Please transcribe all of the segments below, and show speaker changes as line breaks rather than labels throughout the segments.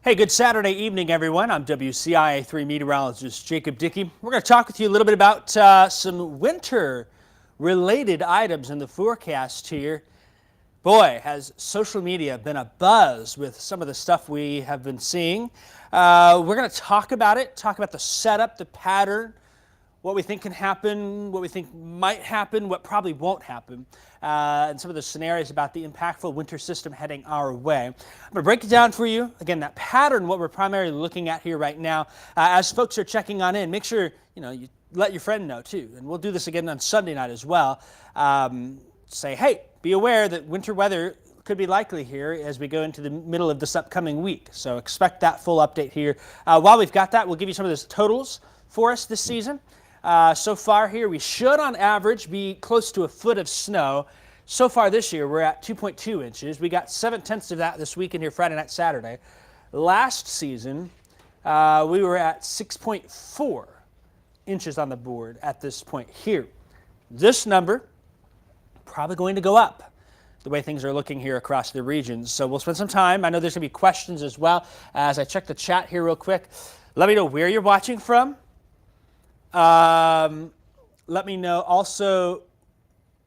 Hey, good Saturday evening, everyone. I'm WCIA 3 Meteorologist Jacob Dickey. We're going to talk with you a little bit about some winter-related items in the forecast here. Boy, has social media been a buzz with some of the stuff we have been seeing. We're going to talk about it, talk about the setup, the pattern, what we think can happen, what we think might happen, what probably won't happen, and some of the scenarios about the impactful winter system heading our way. I'm going to break it down for you. Again, that pattern, what we're primarily looking at here right now, as folks are checking on in, make sure you let your friend know too. And we'll do this again on Sunday night as well. Say, hey, be aware that winter weather could be likely here as we go into the middle of this upcoming week. So expect that full update here. While we've got that, we'll give you some of those totals for us this season. So far here, we should on average be close to a foot of snow. So far this year, we're at 2.2 inches. We got 7/10 of that this weekend here, Friday night, Saturday. Last season, we were at 6.4 inches on the board at this point here. This number probably going to go up the way things are looking here across the regions. So we'll spend some time. I know there's going to be questions as well. As I check the chat here real quick, let me know where you're watching from. Let me know also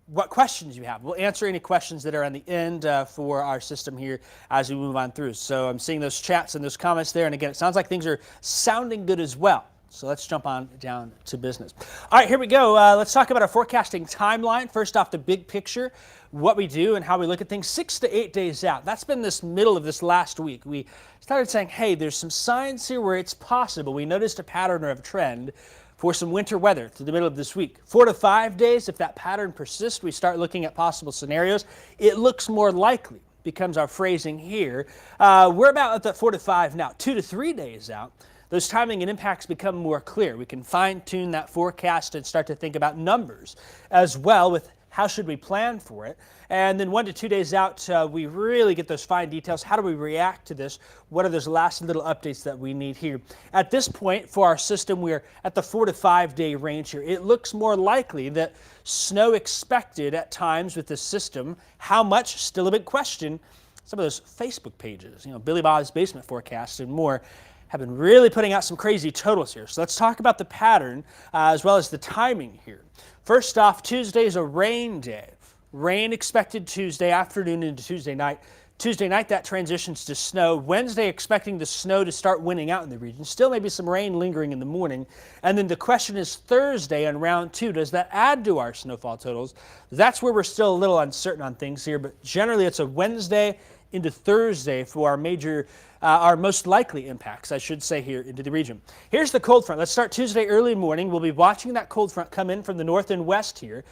what questions you have. We'll answer any questions that are on the end for our system here as we move on through. So I'm seeing those chats and those comments there. And again, it sounds like things are sounding good as well. So let's jump on down to business. All right, here we go. Let's talk about our forecasting timeline. First off, the big picture, what we do and how we look at things 6 to 8 days out. That's been this middle of this last week. We started saying, hey, there's some signs here where it's possible. We noticed a pattern or a trend for some winter weather to the middle of this week. 4 to 5 days, if that pattern persists, we start looking at possible scenarios. It looks more likely, becomes our phrasing here. We're about at that 4 to 5 now. 2 to 3 days out, those timing and impacts become more clear. We can fine-tune that forecast and start to think about numbers as well with how should we plan for it. And then 1 to 2 days out, we really get those fine details. How do we react to this? What are those last little updates that we need here? At this point, for our system, we're at the 4 to 5 day range here. It looks more likely that snow expected at times with this system. How much? Still a big question. Some of those Facebook pages, Billy Bob's Basement Forecast and more, have been really putting out some crazy totals here. So let's talk about the pattern as well as the timing here. First off, Tuesday is a rain day. Rain expected Tuesday afternoon into Tuesday night. Tuesday night, that transitions to snow. Wednesday, expecting the snow to start winning out in the region. Still maybe some rain lingering in the morning. And then the question is Thursday on round 2. Does that add to our snowfall totals? That's where we're still a little uncertain on things here. But generally, it's a Wednesday into Thursday for our most likely impacts, I should say, here into the region. Here's the cold front. Let's start Tuesday early morning. We'll be watching that cold front come in from the north and west here.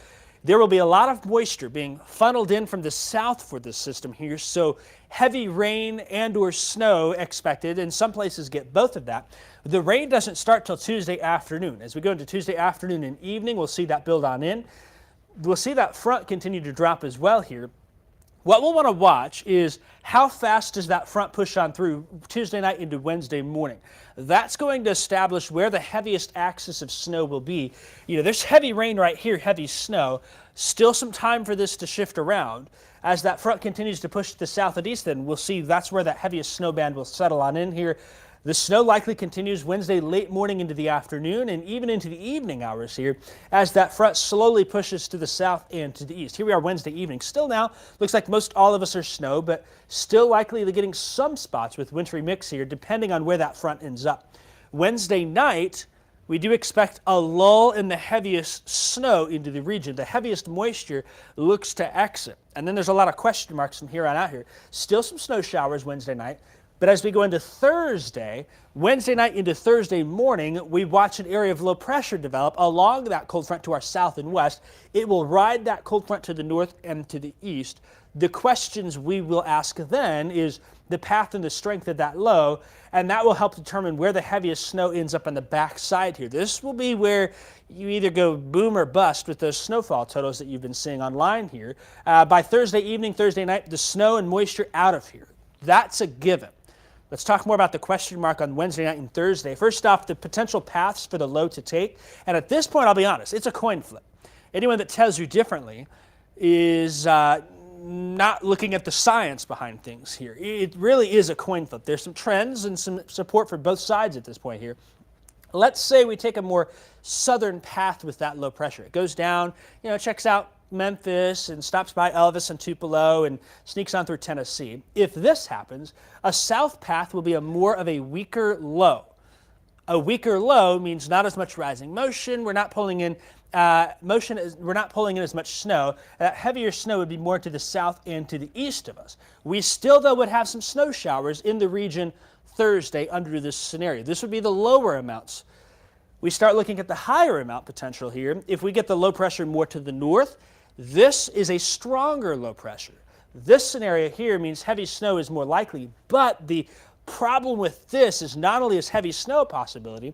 There will be a lot of moisture being funneled in from the south for this system here, so heavy rain and or snow expected, and some places get both of that. The rain doesn't start till Tuesday afternoon. As we go into Tuesday afternoon and evening, we'll see that build on in. We'll see that front continue to drop as well here. What we'll want to watch is how fast does that front push on through Tuesday night into Wednesday morning. That's going to establish where the heaviest axis of snow will be. There's heavy rain right here, heavy snow. Still some time for this to shift around. As that front continues to push to the south and east, then we'll see that's where that heaviest snow band will settle on in here. The snow likely continues Wednesday late morning into the afternoon and even into the evening hours here as that front slowly pushes to the south and to the east. Here we are Wednesday evening. Still now, looks like most all of us are snow, but still likely to getting some spots with wintry mix here depending on where that front ends up. Wednesday night, we do expect a lull in the heaviest snow into the region. The heaviest moisture looks to exit. And then there's a lot of question marks from here on out here. Still some snow showers Wednesday night. But as we go into Thursday, Wednesday night into Thursday morning, we watch an area of low pressure develop along that cold front to our south and west. It will ride that cold front to the north and to the east. The questions we will ask then is the path and the strength of that low, and that will help determine where the heaviest snow ends up on the back side here. This will be where you either go boom or bust with those snowfall totals that you've been seeing online here. By Thursday evening, Thursday night, the snow and moisture out of here. That's a given. Let's talk more about the question mark on Wednesday night and Thursday. First off, the potential paths for the low to take. And at this point, I'll be honest, it's a coin flip. Anyone that tells you differently is not looking at the science behind things here. It really is a coin flip. There's some trends and some support for both sides at this point here. Let's say we take a more southern path with that low pressure. It goes down, checks out Memphis and stops by Elvis and Tupelo and sneaks on through Tennessee. If this happens, a south path will be more of a weaker low. A weaker low means not as much rising motion. We're not pulling in we're not pulling in as much snow. That heavier snow would be more to the south and to the east of us. We still, though, would have some snow showers in the region Thursday under this scenario. This would be the lower amounts. We start looking at the higher amount potential here. If we get the low pressure more to the north, this is a stronger low pressure. This scenario here means heavy snow is more likely, but the problem with this is not only is heavy snow a possibility,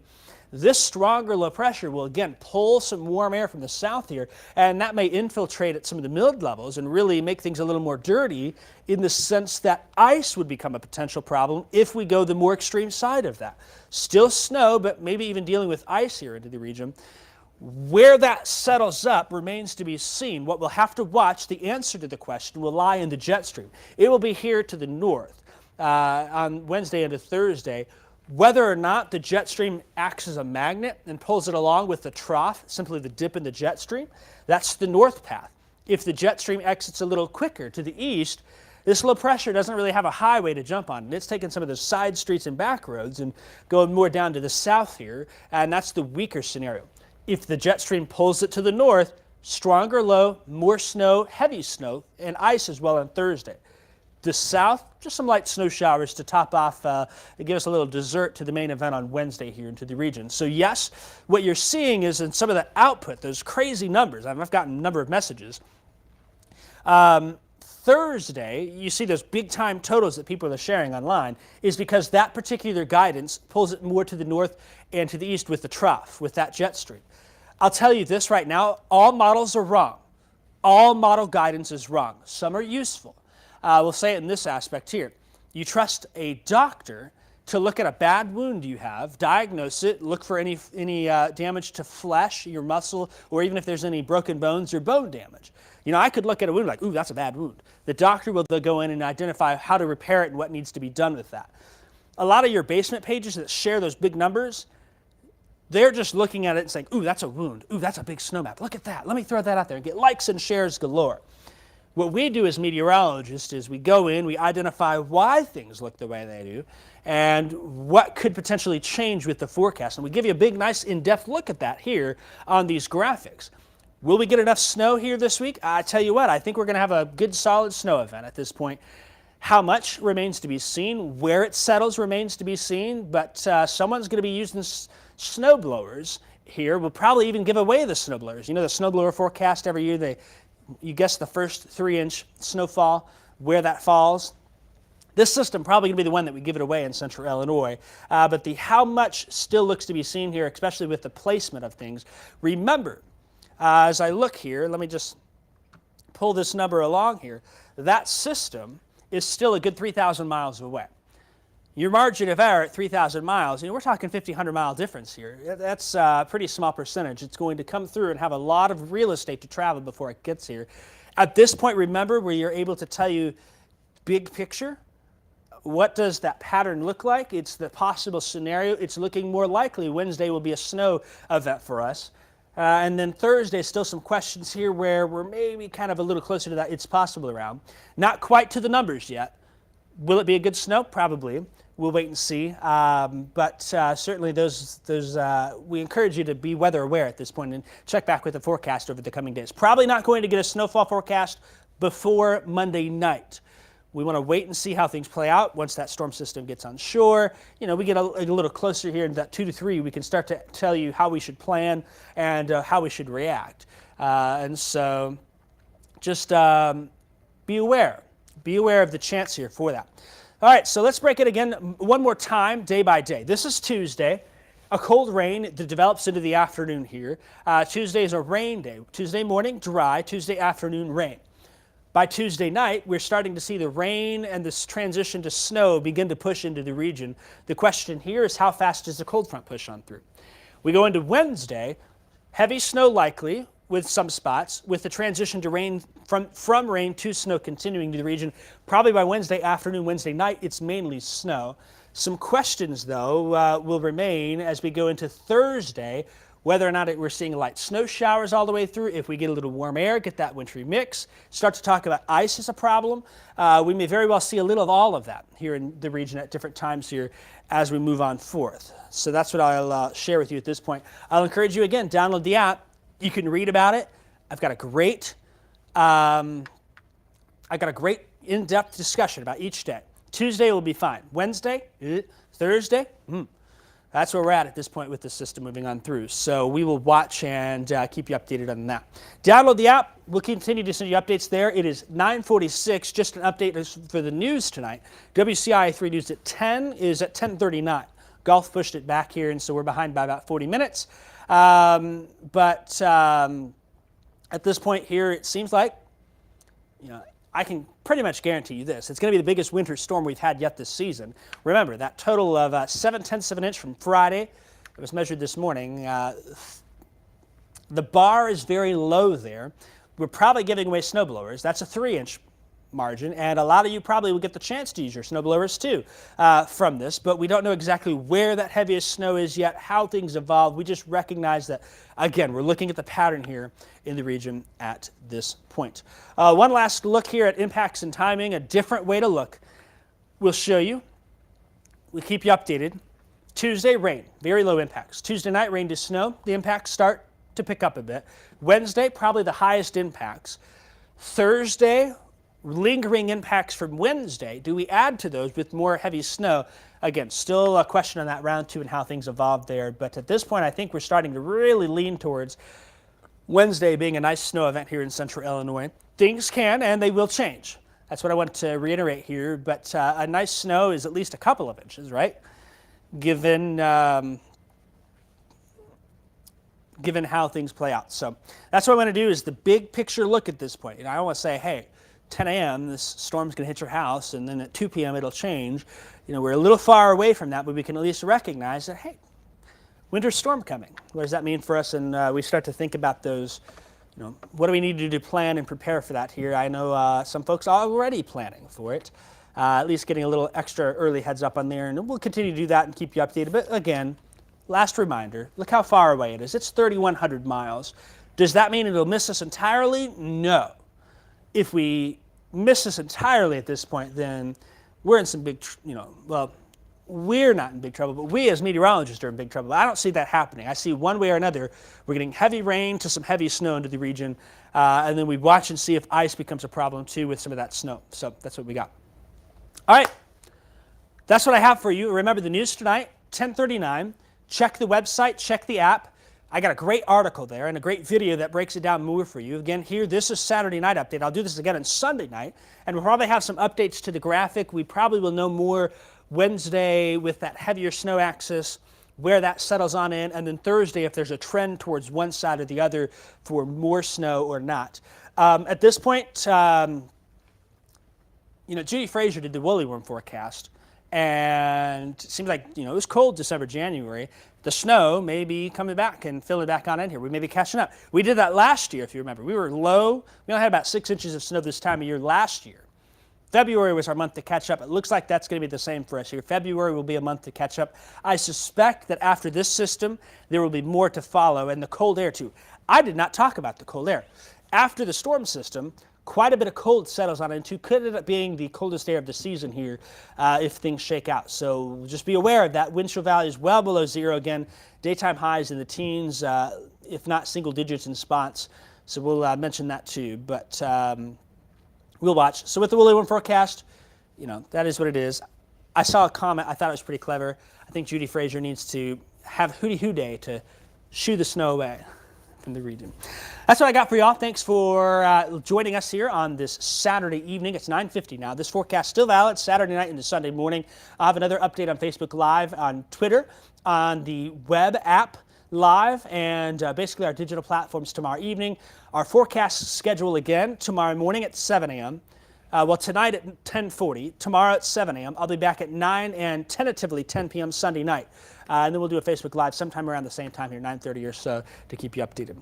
this stronger low pressure will again pull some warm air from the south here, and that may infiltrate at some of the mid levels and really make things a little more dirty in the sense that ice would become a potential problem if we go the more extreme side of that. Still snow, but maybe even dealing with ice here into the region. Where that settles up remains to be seen. What we'll have to watch, the answer to the question, will lie in the jet stream. It will be here to the north on Wednesday into Thursday. Whether or not the jet stream acts as a magnet and pulls it along with the trough, simply the dip in the jet stream, that's the north path. If the jet stream exits a little quicker to the east, this low pressure doesn't really have a highway to jump on. It's taking some of the side streets and back roads and going more down to the south here, and that's the weaker scenario. If the jet stream pulls it to the north, stronger low, more snow, heavy snow, and ice as well on Thursday. The south, just some light snow showers to top off and give us a little dessert to the main event on Wednesday here into the region. So yes, what you're seeing is in some of the output, those crazy numbers. I've gotten a number of messages. Thursday, you see those big time totals that people are sharing online, is because that particular guidance pulls it more to the north and to the east with the trough, with that jet stream. I'll tell you this right now, all models are wrong. All model guidance is wrong. Some are useful. We'll say it in this aspect here. You trust a doctor to look at a bad wound you have, diagnose it, look for any damage to flesh, your muscle, or even if there's any broken bones or bone damage. I could look at a wound like, ooh, that's a bad wound. The doctor will go in and identify how to repair it and what needs to be done with that. A lot of your basement pages that share those big numbers, they're just looking at it and saying, ooh, that's a wound. Ooh, that's a big snow map. Look at that. Let me throw that out there and get likes and shares galore. What we do as meteorologists is we go in, we identify why things look the way they do, and what could potentially change with the forecast. And we give you a big, nice, in-depth look at that here on these graphics. Will we get enough snow here this week? I tell you what, I think we're going to have a good, solid snow event at this point. How much remains to be seen. Where it settles remains to be seen, but someone's going to be using snow blowers here. We'll probably even give away the snow blowers. The snowblower forecast every year, you guess the first 3-inch snowfall, where that falls. This system probably going to be the one that we give it away in central Illinois, but the how much still looks to be seen here, especially with the placement of things. Remember, as I look here, let me just pull this number along here, that system is still a good 3,000 miles away. Your margin of error at 3,000 miles, we're talking 1,500 mile difference here. That's a pretty small percentage. It's going to come through and have a lot of real estate to travel before it gets here. At this point, remember, where you're able to tell you big picture, what does that pattern look like? It's the possible scenario. It's looking more likely Wednesday will be a snow event for us. And then Thursday, still some questions here where we're maybe kind of a little closer to that it's possible around. Not quite to the numbers yet. Will it be a good snow? Probably. We'll wait and see. But certainly we encourage you to be weather aware at this point and check back with the forecast over the coming days. Probably not going to get a snowfall forecast before Monday night. We want to wait and see how things play out once that storm system gets on shore. We get a little closer here in that 2 to 3. We can start to tell you how we should plan and how we should react. And so just be aware. Be aware of the chance here for that. All right, so let's break it again one more time, day by day. This is Tuesday. A cold rain that develops into the afternoon here. Tuesday is a rain day. Tuesday morning, dry. Tuesday afternoon, rain. By Tuesday night, we're starting to see the rain and this transition to snow begin to push into the region. The question here is, how fast does the cold front push on through? We go into Wednesday, heavy snow likely, with some spots, with the transition to rain from rain to snow continuing to the region. Probably by Wednesday afternoon, Wednesday night, it's mainly snow. Some questions, though, will remain as we go into Thursday, whether or not we're seeing light snow showers all the way through, if we get a little warm air, get that wintry mix, start to talk about ice as a problem. We may very well see a little of all of that here in the region at different times here as we move on forth. So that's what I'll share with you at this point. I'll encourage you again, download the app. You can read about it. I've got a great in-depth discussion about each day. Tuesday will be fine. Wednesday, Thursday, that's where we're at this point with the system moving on through. So we will watch and keep you updated on that. Download the app. We'll continue to send you updates there. It is 9:46. Just an update for the news tonight. WCIA 3 News at 10 is at 10:39. Golf pushed it back here, and so we're behind by about 40 minutes. But at this point here, it seems like, I can pretty much guarantee you this. It's going to be the biggest winter storm we've had yet this season. Remember, that total of 0.7 of an inch from Friday, it was measured this morning. The bar is very low there. We're probably giving away snowblowers. That's a 3-inch margin, and a lot of you probably will get the chance to use your snowblowers too from this, but we don't know exactly where that heaviest snow is yet, how things evolve. We just recognize that, again, we're looking at the pattern here in the region at this point. One last look here at impacts and timing, a different way to look. We'll show you. We'll keep you updated. Tuesday, rain, very low impacts. Tuesday night, rain to snow. The impacts start to pick up a bit. Wednesday, probably the highest impacts. Thursday, lingering impacts from Wednesday. Do we add to those with more heavy snow? Again, still a question on that round 2 and how things evolve there. But at this point, I think we're starting to really lean towards Wednesday being a nice snow event here in central Illinois. Things can and they will change. That's what I want to reiterate here. But a nice snow is at least a couple of inches, right? Given how things play out. So that's what I want to do is the big picture look at this point. I don't want to say, hey, 10 a.m., this storm's going to hit your house, and then at 2 p.m. it'll change. We're a little far away from that, but we can at least recognize that, hey, winter storm coming. What does that mean for us? And we start to think about those, what do we need to do to plan and prepare for that here? I know some folks are already planning for it, at least getting a little extra early heads up on there, and we'll continue to do that and keep you updated. But again, last reminder, look how far away it is. It's 3,100 miles. Does that mean it'll miss us entirely? No. If we miss this entirely at this point, then we're in some big, we're not in big trouble, but we as meteorologists are in big trouble. I don't see that happening. I see one way or another, we're getting heavy rain to some heavy snow into the region, and then we watch and see if ice becomes a problem too with some of that snow. So that's what we got. All right, that's what I have for you. Remember the news tonight, 10:39. Check the website, check the app. I got a great article there and a great video that breaks it down more for you. Again, here, this is Saturday night update. I'll do this again on Sunday night, and we'll probably have some updates to the graphic. We probably will know more Wednesday with that heavier snow axis, where that settles on in, and then Thursday if there's a trend towards one side or the other for more snow or not. At this point, Judy Fraser did the woolly worm forecast, and it seems like, it was cold December, January. The snow may be coming back and filling back on in here. We may be catching up. We did that last year, if you remember. We were low. We only had about 6 inches of snow this time of year last year. February was our month to catch up. It looks like that's going to be the same for us here. February will be a month to catch up. I suspect that after this system, there will be more to follow, and the cold air too. I did not talk about the cold air. After the storm system, quite a bit of cold settles on into, could end up being the coldest air of the season here if things shake out. So just be aware of that. Wind chill value is well below zero again. Daytime highs in the teens, if not single digits in spots. So we'll mention that too. But we'll watch. So with the woolly worm forecast, that is what it is. I saw a comment. I thought it was pretty clever. I think Judy Fraser needs to have Hootie Hoo Day to shoo the snow away from the region. That's what I got for y'all. Thanks for joining us here on this Saturday evening. It's 9:50 now. This forecast still valid Saturday night into Sunday morning. I'll have another update on Facebook Live, on Twitter, on the web app live, and basically our digital platforms tomorrow evening. Our forecast schedule again tomorrow morning at 7 a.m. Tonight at 10:40, tomorrow at 7 a.m. I'll be back at 9 and tentatively 10 p.m. Sunday night. And then we'll do a Facebook Live sometime around the same time here, 9:30 or so, to keep you updated.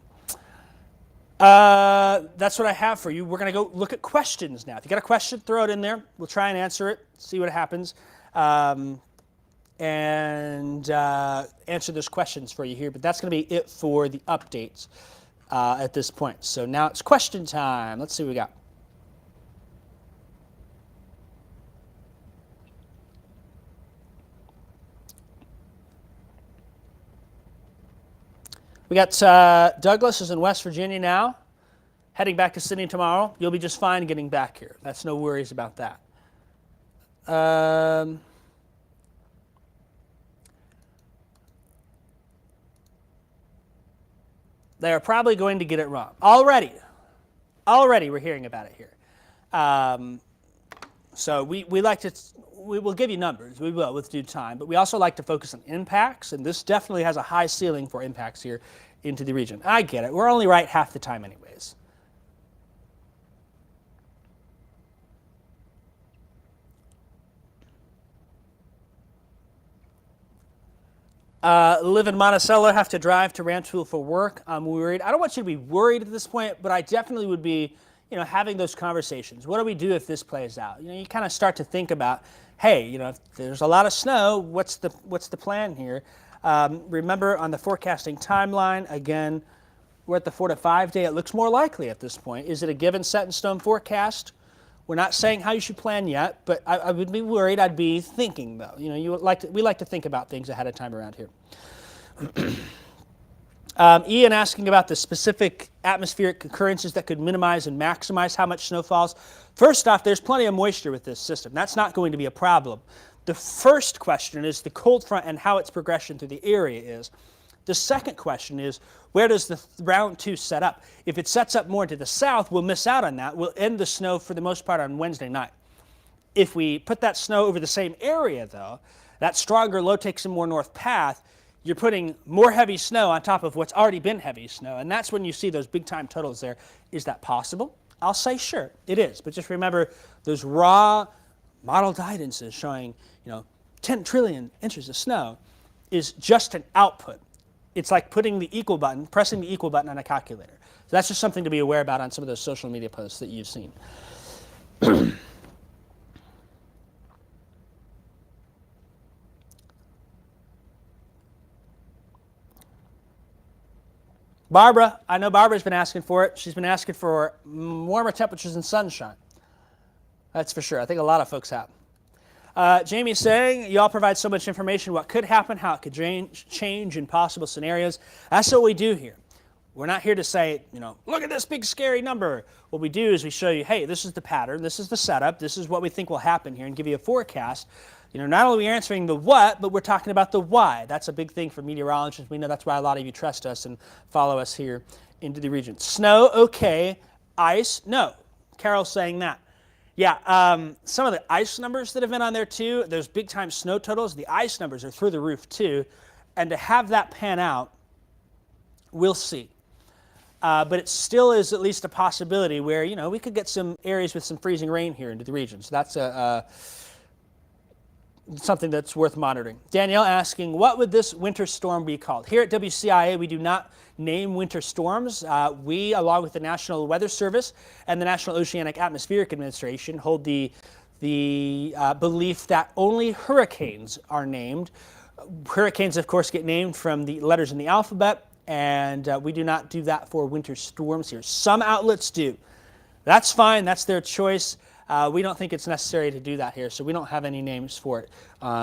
That's what I have for you. We're going to go look at questions now. If you got a question, throw it in there. We'll try and answer it, see what happens, and answer those questions for you here. But that's going to be it for the updates at this point. So now it's question time. Let's see what we got. We got Douglas is in West Virginia now, heading back to Sydney tomorrow. You'll be just fine getting back here. That's no worries about that. They are probably going to get it wrong. Already we're hearing about it here. So we will give you numbers. We will with due time. But we also like to focus on impacts, and this definitely has a high ceiling for impacts here into the region. I get it. We're only right half the time anyways. Live in Monticello, have to drive to Rantoul for work. I'm worried. I don't want you to be worried at this point, but I definitely would be, having those conversations. What do we do if this plays out? You kind of start to think about, hey, if there's a lot of snow, what's the plan here? Remember on the forecasting timeline, again, we're at the 4 to 5 day. It looks more likely at this point. Is it a given set in stone forecast? We're not saying how you should plan yet, but I would be worried. I'd be thinking though. We like to think about things ahead of time around here. Ian asking about the specific atmospheric occurrences that could minimize and maximize how much snow falls. First off, there's plenty of moisture with this system. That's not going to be a problem. The first question is the cold front and how its progression through the area is. The second question is, where does the round 2 set up? If it sets up more to the south, we'll miss out on that. We'll end the snow for the most part on Wednesday night. If we put that snow over the same area, though, that stronger low takes a more north path, you're putting more heavy snow on top of what's already been heavy snow, and that's when you see those big-time totals there. Is that possible? I'll say sure, it is. But just remember, those raw model guidances showing 10 trillion inches of snow is just an output. It's like pressing the equal button on a calculator. So that's just something to be aware about on some of those social media posts that you've seen. Barbara, I know Barbara's been asking for it. She's been asking for warmer temperatures and sunshine. That's for sure. I think a lot of folks have. Jamie's saying, you all provide so much information, what could happen, how it could change in possible scenarios. That's what we do here. We're not here to say, look at this big scary number. What we do is we show you, hey, this is the pattern, this is the setup, this is what we think will happen here, and give you a forecast. Not only are we answering the what, but we're talking about the why. That's a big thing for meteorologists. We know that's why a lot of you trust us and follow us here into the region. Snow, okay. Ice, no. Carol's saying that. Yeah, some of the ice numbers that have been on there too, those big time snow totals, the ice numbers are through the roof too. And to have that pan out, we'll see. But it still is at least a possibility where, we could get some areas with some freezing rain here into the region. So that's something that's worth monitoring. Danielle asking, what would this winter storm be called? Here at WCIA, we do not name winter storms. We, along with the National Weather Service and the National Oceanic Atmospheric Administration, hold the belief that only hurricanes are named. Hurricanes, of course, get named from the letters in the alphabet, and we do not do that for winter storms here. Some outlets do. That's fine. That's their choice. We don't think it's necessary to do that here, so we don't have any names for it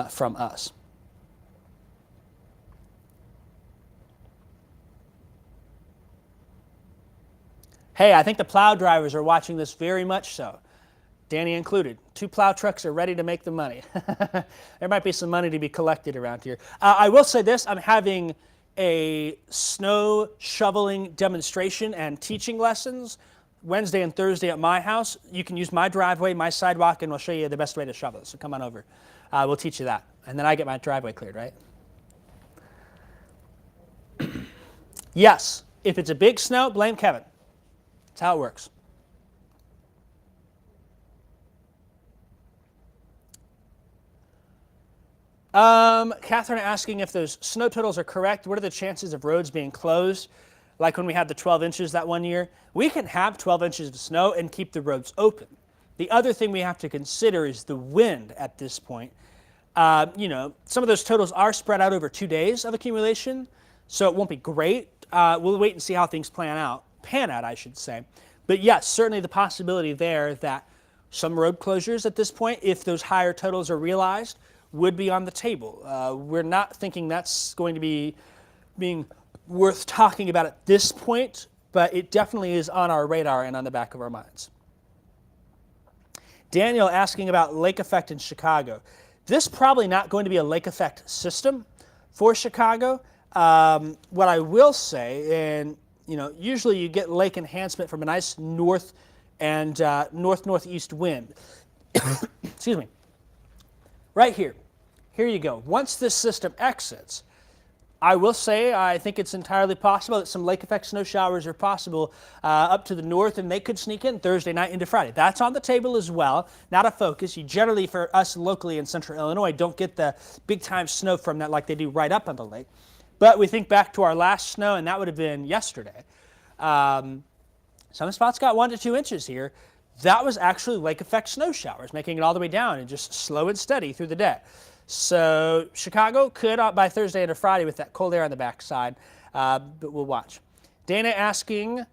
from us. Hey, I think the plow drivers are watching this very much so, Danny included. 2 plow trucks are ready to make the money. There might be some money to be collected around here. I will say this, I'm having a snow shoveling demonstration and teaching lessons Wednesday and Thursday at my house. You can use my driveway, my sidewalk, and we'll show you the best way to shovel it. So come on over. We'll teach you that. And then I get my driveway cleared, right? Yes. If it's a big snow, blame Kevin. That's how it works. Catherine asking if those snow totals are correct. What are the chances of roads being closed? like when we had the 12 inches that one year, we can have 12 inches of snow and keep the roads open. The other thing we have to consider is the wind at this point. Some of those totals are spread out over 2 days of accumulation, so it won't be great. We'll wait and see how things pan out, I should say. But yes, certainly the possibility there that some road closures at this point, if those higher totals are realized, would be on the table. We're not thinking that's going to be being worth talking about at this point, but it definitely is on our radar and on the back of our minds. Daniel asking about lake effect in Chicago. This probably not going to be a lake effect system for Chicago. What I will say, and usually you get lake enhancement from a nice north and north-northeast wind. Excuse me. Right here. Here you go. Once this system exits, I will say I think it's entirely possible that some lake effect snow showers are possible up to the north, and they could sneak in Thursday night into Friday. That's on the table as well, not a focus. You generally, for us locally in central Illinois, don't get the big-time snow from that like they do right up on the lake. But we think back to our last snow, and that would have been yesterday. Some spots got 1 to 2 inches here. That was actually lake effect snow showers, making it all the way down and just slow and steady through the day. So Chicago could by Thursday into Friday with that cold air on the backside, but we'll watch. Dana asking,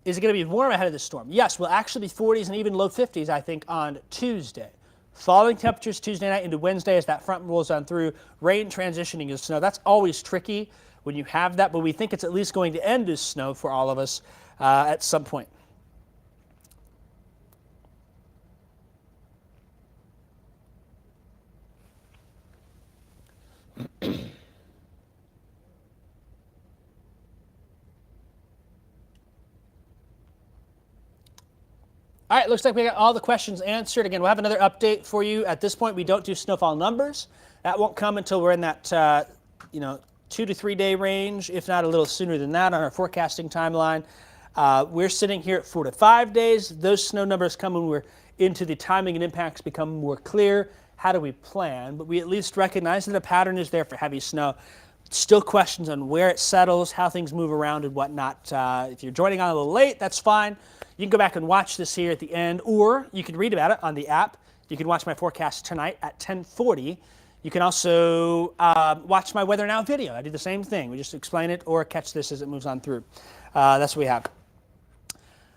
is it going to be warm ahead of the storm? Yes, we'll actually be 40s and even low 50s, I think, on Tuesday. Falling temperatures Tuesday night into Wednesday as that front rolls on through. Rain transitioning to snow. That's always tricky when you have that, but we think it's at least going to end as snow for all of us at some point. All right, looks like we got all the questions answered. Again, we'll have another update for you. At this point, we don't do snowfall numbers. That won't come until we're in that 2 to 3 day range, if not a little sooner than that on our forecasting timeline. We're sitting here at 4 to 5 days. Those snow numbers come when we're into the timing and impacts become more clear. How do we plan? But we at least recognize that a pattern is there for heavy snow. Still questions on where it settles, how things move around and whatnot. If you're joining on a little late, that's fine. You can go back and watch this here at the end, or you can read about it on the app. You can watch my forecast tonight at 10:40. You can also watch my Weather Now video. I do the same thing. We just explain it or catch this as it moves on through. That's what we have.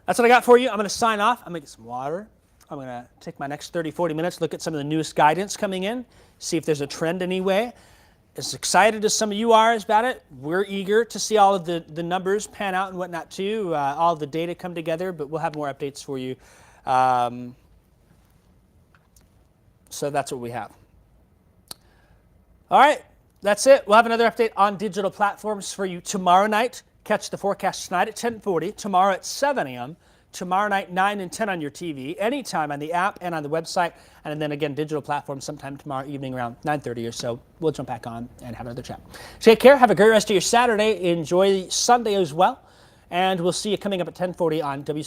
That's what I got for you. I'm going to sign off. I'm going to get some water. I'm going to take my next 30, 40 minutes, look at some of the newest guidance coming in, see if there's a trend anyway. As excited as some of you are about it, we're eager to see all of the numbers pan out and whatnot too, all of the data come together, but we'll have more updates for you. So that's what we have. All right, that's it. We'll have another update on digital platforms for you tomorrow night. Catch the forecast tonight at 10:40, tomorrow at 7 a.m., tomorrow night 9 and 10 on your TV, anytime on the app and on the website, and then again digital platforms sometime tomorrow evening around 9:30 or so. We'll jump back on and have another chat. Take care. Have a great rest of your Saturday. Enjoy Sunday as well, and we'll see you coming up at 10:40 on WCIA.